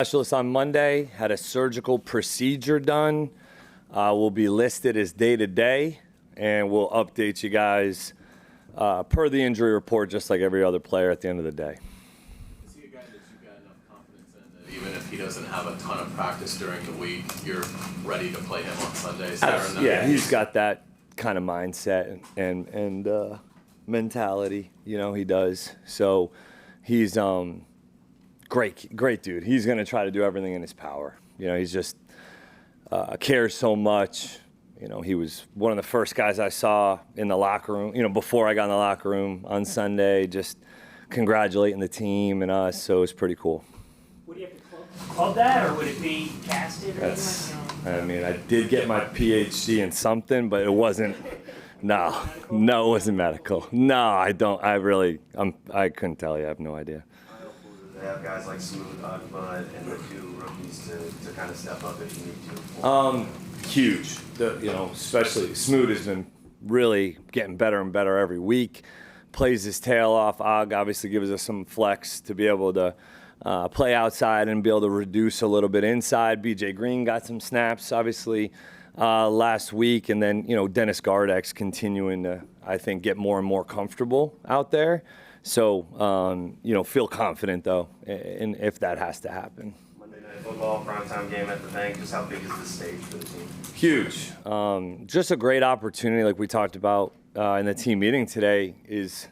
Specialist on Monday, had a surgical procedure done. Will be listed as day-to-day, and we'll update you guys per the injury report, just like every other player at the end of the day. Is he a guy that you've got enough confidence in that even if he doesn't have a ton of practice during the week, you're ready to play him on Sundays? Yeah, he's got that kind of mindset and mentality. You know, he does. So he's great dude. He's going to try to do everything in his power. You know, he's just cares so much. You know, he was one of the first guys I saw in the locker room, you know, before I got in the locker room on Sunday, just congratulating the team and us. So it was pretty cool. Would you have to club that, or would it be casted or anything? I mean, I did get my PhD in something, but it wasn't. No, it wasn't medical. No, I don't. I couldn't tell you. I have no idea. They have guys like Smooth, Bud, and the two rookies to kind of step up if you need to. Huge. Especially Smooth has been really getting better and better every week. Plays his tail off. Og obviously gives us some flex to be able to play outside and be able to reduce a little bit inside. BJ Green got some snaps, obviously, last week. And then, Dennis Gardeck's continuing to, I think, get more and more comfortable out there. So, feel confident, though, in if that has to happen. Monday Night Football, primetime game at the bank. Just how big is the stage for the team? Huge. Just a great opportunity, like we talked about in the team meeting today, is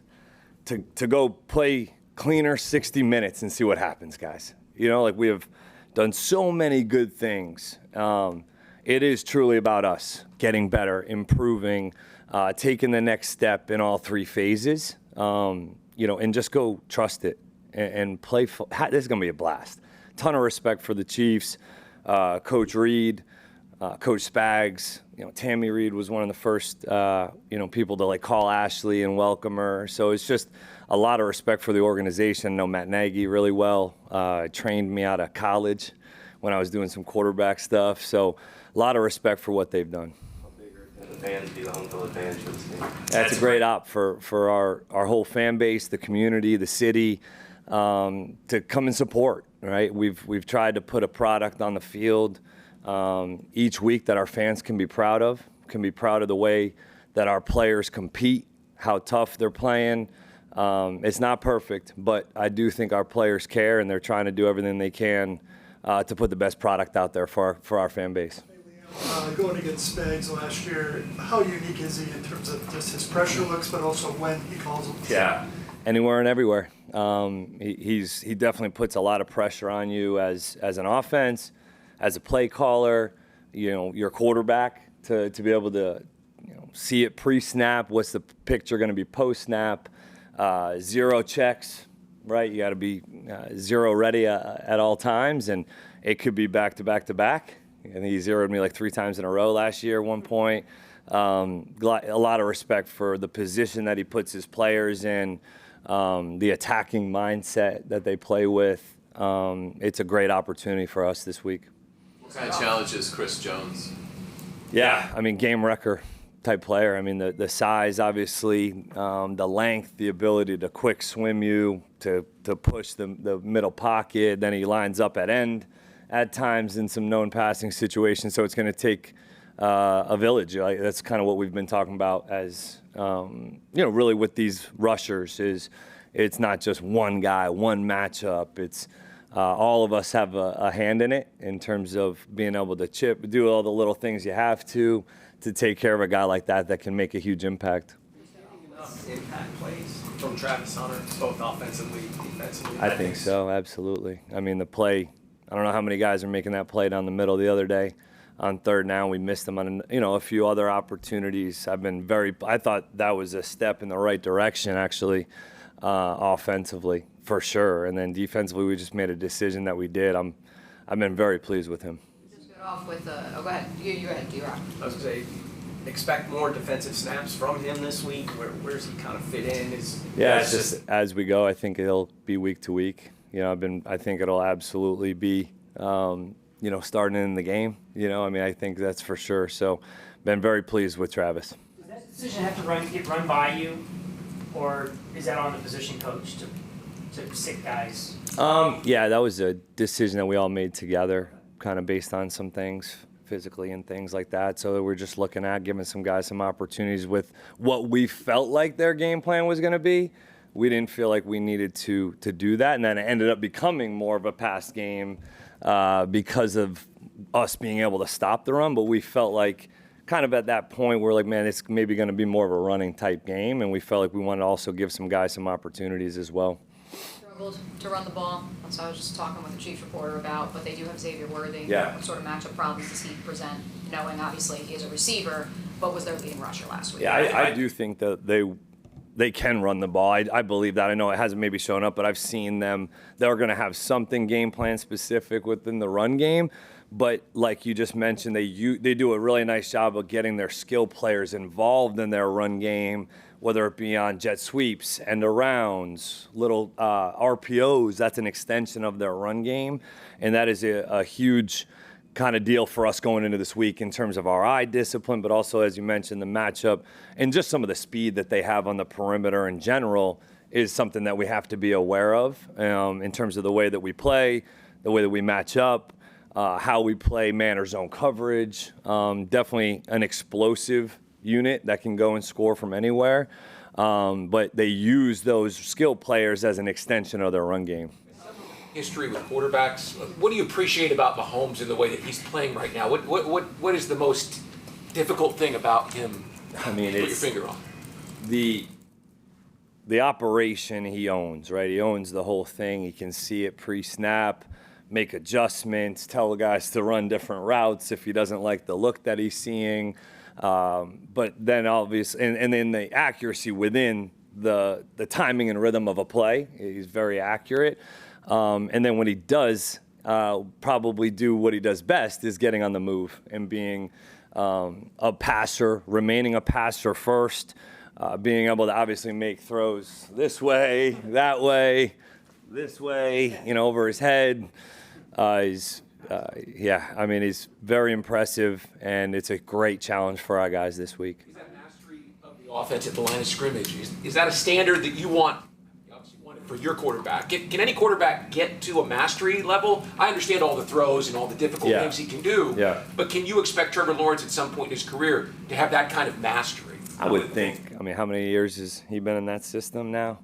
to go play cleaner 60 minutes and see what happens, guys. We have done so many good things. It is truly about us getting better, improving, taking the next step in all three phases. And just go trust it and play. This is going to be a blast. Ton of respect for the Chiefs, Coach Reed, Coach Spags. Tammy Reed was one of the first, people to call Ashley and welcome her. So it's just a lot of respect for the organization. I know Matt Nagy really well. Trained me out of college when I was doing some quarterback stuff. So a lot of respect for what they've done. Fans be the home field advantage for this team. That's a great op for our whole fan base, the community, the city, to come and support. Right? We've tried to put a product on the field each week that our fans can be proud of the way that our players compete, how tough they're playing. It's not perfect, but I do think our players care, and they're trying to do everything they can to put the best product out there for our fan base. Going against Spags last year, how unique is he in terms of just his pressure looks, but also when he calls them? Yeah, anywhere and everywhere. He definitely puts a lot of pressure on you as an offense, as a play caller, your quarterback to be able to see it pre-snap. What's the picture going to be post-snap? Zero checks, right? You got to be zero ready at all times, and it could be back to back to back. I think he zeroed me 3 times in a row last year at one point. A lot of respect for the position that he puts his players in, the attacking mindset that they play with. It's a great opportunity for us this week. What kind of challenge is Chris Jones? Yeah, game wrecker type player. The size, obviously, the length, the ability to quick swim you, to push the middle pocket. Then he lines up at end at times in some known passing situations. So it's going to take a village. That's kind of what we've been talking about as, really with these rushers is it's not just one guy, one matchup. It's all of us have a hand in it in terms of being able to do all the little things you have to take care of a guy like that can make a huge impact. Impact plays from Travis Hunter, both offensively, defensively? I think so, absolutely. The play, I don't know how many guys are making that play down the middle the other day on third down. We missed them on a few other opportunities. I thought that was a step in the right direction, actually, offensively, for sure. And then defensively, we just made a decision that we did. I've been very pleased with him. Just get off with go ahead. You go ahead, D-Rock. I was going to say, expect more defensive snaps from him this week. Where's he kind of fit in? It's just as we go. I think it'll be week to week. I think it'll absolutely be, starting in the game. I think that's for sure. So, been very pleased with Travis. Does that decision have to get run by you, or is that on the position coach to to sit guys? Yeah, that was a decision that we all made together, kind of based on some things physically and things like that. So we're just looking at giving some guys some opportunities with what we felt like their game plan was going to be. We didn't feel like we needed to do that, and then it ended up becoming more of a pass game because of us being able to stop the run. But we felt like kind of at that point we're like, man, it's maybe going to be more of a running type game, and we felt like we wanted to also give some guys some opportunities as well. Struggled to run the ball. So I was just talking with the chief reporter about, but they do have Xavier Worthy. Yeah. What sort of matchup problems does he present, knowing obviously he is a receiver, but was their leading rusher last week? Yeah, I do think that they can run the ball. I believe that. I know it hasn't maybe shown up, but I've seen them. They're going to have something game plan specific within the run game. But like you just mentioned, they do a really nice job of getting their skill players involved in their run game, whether it be on jet sweeps, end arounds, little RPOs. That's an extension of their run game, and that is a huge kind of deal for us going into this week in terms of our eye discipline, but also, as you mentioned, the matchup and just some of the speed that they have on the perimeter in general is something that we have to be aware of in terms of the way that we play, the way that we match up, how we play man or zone coverage. Definitely an explosive unit that can go and score from anywhere, but they use those skill players as an extension of their run game. History with quarterbacks. What do you appreciate about Mahomes in the way that he's playing right now? What is the most difficult thing about him? I mean, put your it's finger on the operation he owns, right? He owns the whole thing. He can see it pre-snap, make adjustments, tell the guys to run different routes if he doesn't like the look that he's seeing. But then obviously, and then the accuracy within the timing and rhythm of a play, he's very accurate. And then when he does probably do what he does best is getting on the move and being a passer, remaining a passer first, being able to obviously make throws this way, that way, this way, over his head. He's very impressive, and it's a great challenge for our guys this week. Is that mastery of the offense at the line of scrimmage? Is that a standard that you want? For your quarterback, can any quarterback get to a mastery level? I understand all the throws and all the difficult things he can do, but can you expect Trevor Lawrence at some point in his career to have that kind of mastery? I would think. I mean, how many years has he been in that system now?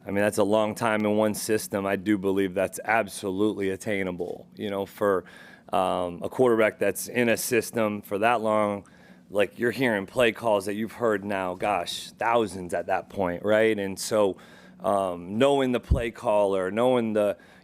I mean, that's a long time in one system. I do believe that's absolutely attainable. For a quarterback that's in a system for that long, like you're hearing play calls that you've heard now, gosh, thousands at that point, right? And so knowing the play caller, knowing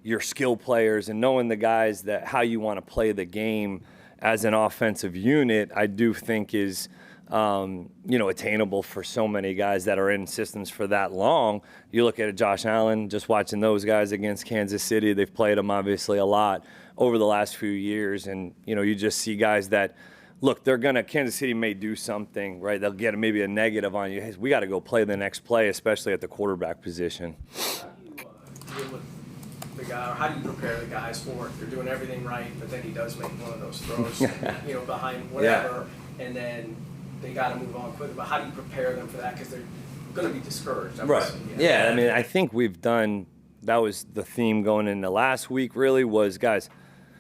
your skill players, and knowing the guys that how you want to play the game as an offensive unit, I do think is attainable for so many guys that are in systems for that long. You look at Josh Allen, just watching those guys against Kansas City. They've played them obviously a lot over the last few years, and you just see guys that. Look, Kansas City may do something, right? They'll get maybe a negative on you. Hey, we got to go play the next play, especially at the quarterback position. How do you deal with the guy, or how do you prepare the guys for it? They're doing everything right, but then he does make one of those throws, behind whatever, and then they got to move on quickly. But how do you prepare them for that? Because they're going to be discouraged. Right. Yeah, I mean, I think that was the theme going into last week really was, guys,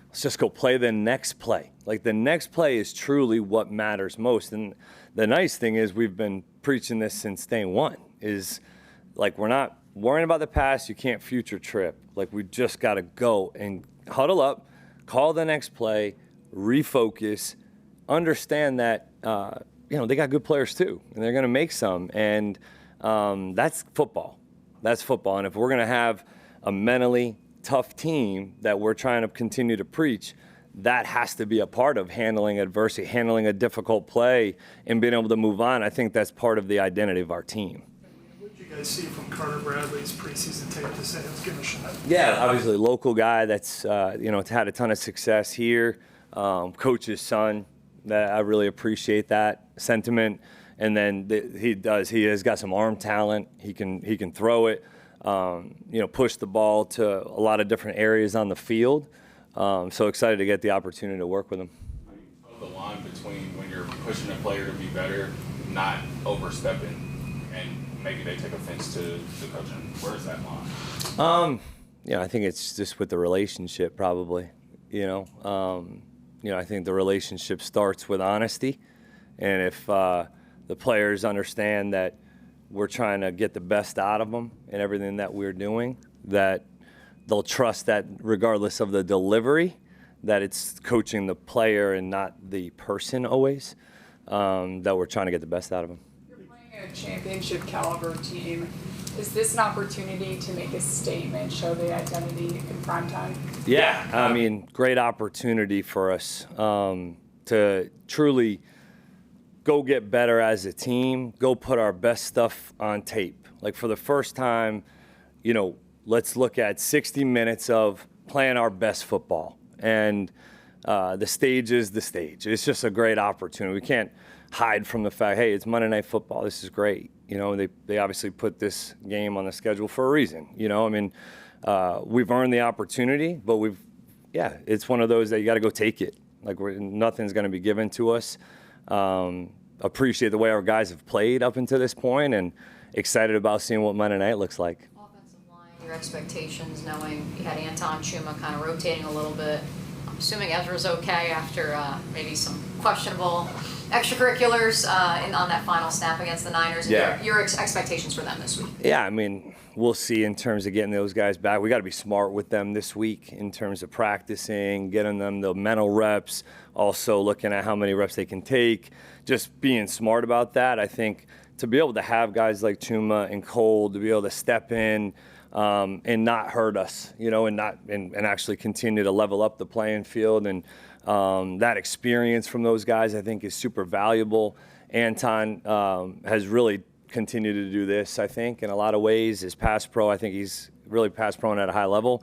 let's just go play the next play. Like the next play is truly what matters most. And the nice thing is we've been preaching this since day one is like we're not worrying about the past. You can't future trip. Like we just got to go and huddle up, call the next play, refocus, understand that, they got good players too, and they're going to make some. And that's football. That's football. And if we're going to have a mentally tough team that we're trying to continue to preach, that has to be a part of handling adversity, handling a difficult play, and being able to move on. I think that's part of the identity of our team. What did you guys see from Carter Bradley's preseason tape to say let's give him a shot? Yeah, obviously local guy that's had a ton of success here. Coach's son, that I really appreciate that sentiment. And then he has got some arm talent. He can throw it. Push the ball to a lot of different areas on the field. So excited to get the opportunity to work with him. How do you toe the line between when you're pushing a player to be better, not overstepping, and maybe they take offense to the coaching? Where is that line? I think it's just with the relationship, probably. I think the relationship starts with honesty, and if the players understand that we're trying to get the best out of them in everything that we're doing, that they'll trust that regardless of the delivery, that it's coaching the player and not the person always, that we're trying to get the best out of them. You're playing a championship caliber team. Is this an opportunity to make a statement, show the identity in prime time? Yeah, I mean, great opportunity for us to truly go get better as a team, go put our best stuff on tape. Like for the first time, let's look at 60 minutes of playing our best football. And the stage is the stage. It's just a great opportunity. We can't hide from the fact, hey, it's Monday Night Football. This is great. They obviously put this game on the schedule for a reason. We've earned the opportunity, but it's one of those that you got to go take it. Like nothing's going to be given to us. Appreciate the way our guys have played up until this point, and excited about seeing what Monday night looks like. Offensive line, your expectations, knowing you had Anton Chuma kind of rotating a little bit. I'm assuming Ezra's okay after maybe some questionable extracurriculars on that final snap against the Niners. Yeah. Your expectations for them this week? Yeah, I mean, we'll see in terms of getting those guys back. We got to be smart with them this week in terms of practicing, getting them the mental reps, also looking at how many reps they can take, just being smart about that. I think to be able to have guys like Chuma and Cole to be able to step in and not hurt us, and actually continue to level up the playing field, and that experience from those guys I think is super valuable. Anton has really continued to do this, I think, in a lot of ways. As pass pro, I think he's really pass pro at a high level.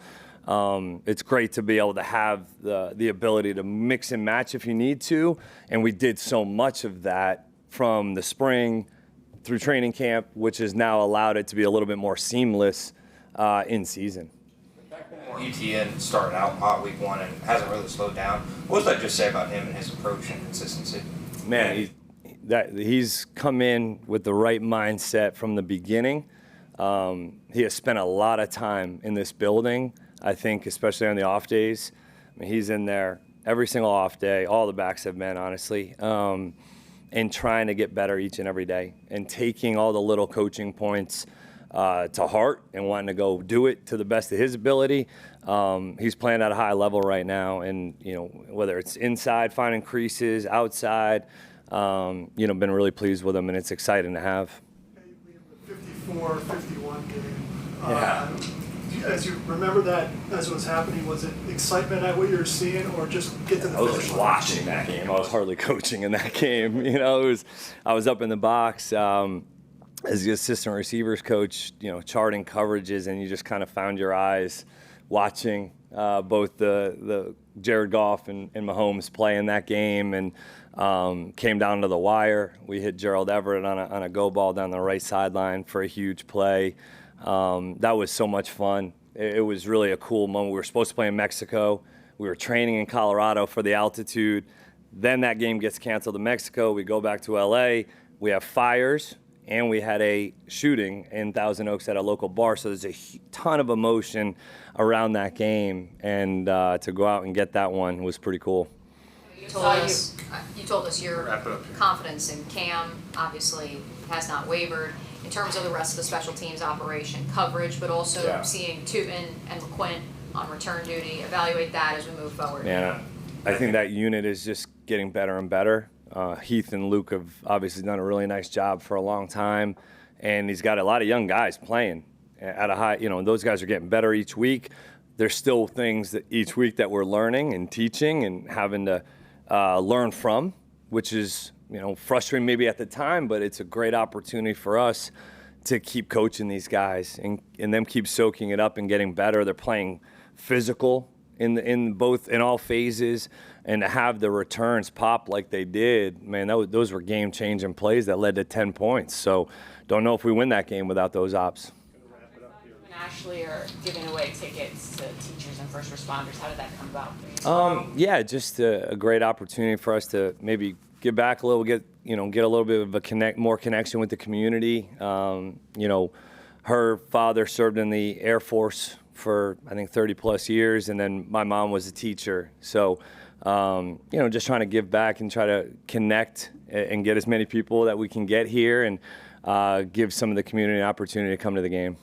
It's great to be able to have the ability to mix and match if you need to, and we did so much of that from the spring through training camp, which has now allowed it to be a little bit more seamless in season. ETN started out hot week one and hasn't really slowed down. What does that just say about him and his approach and consistency? Man, he's come in with the right mindset from the beginning. He has spent a lot of time in this building, I think, especially on the off days. I mean, he's in there every single off day. All the backs have been, honestly, and trying to get better each and every day and taking all the little coaching points to heart and wanting to go do it to the best of his ability. He's playing at a high level right now, and whether it's inside finding creases, outside, been really pleased with him, and it's exciting to have. The 54-51 game. As you remember that as it was happening, was it excitement at what you were seeing, or just get to the finish line? Watching that game. I was hardly coaching in that game. I was up in the box. As the assistant receivers coach, charting coverages, and you just kind of found your eyes watching both the Jared Goff and Mahomes play in that game, and came down to the wire. We hit Gerald Everett on a go ball down the right sideline for a huge play. That was so much fun. It was really a cool moment. We were supposed to play in Mexico. We were training in Colorado for the altitude. Then that game gets canceled in Mexico. We go back to LA. We have fires. And we had a shooting in Thousand Oaks at a local bar, so there's a ton of emotion around that game, and to go out and get that one was pretty cool. You told us your confidence in Cam obviously has not wavered in terms of the rest of the special teams operation coverage, but also seeing Tootin and McQuint on return duty. Evaluate that as we move forward. Yeah, I think that unit is just getting better and better. Heath and Luke have obviously done a really nice job for a long time, and he's got a lot of young guys playing at a high, those guys are getting better each week. There's still things that each week that we're learning and teaching and having to learn from, which is, frustrating maybe at the time, but it's a great opportunity for us to keep coaching these guys and them keep soaking it up and getting better. They're playing physical in all phases. And to have the returns pop like they did, man, those were game-changing plays that led to 10 points. So don't know if we win that game without those ops. And Ashley are giving away tickets to teachers and first responders. How did that come about? Just a great opportunity for us to maybe give back a little, get get a little bit of a more connection with the community. Her father served in the Air Force for, I think, 30 plus years, and then my mom was a teacher. So, just trying to give back and try to connect and get as many people that we can get here and give some of the community an opportunity to come to the game.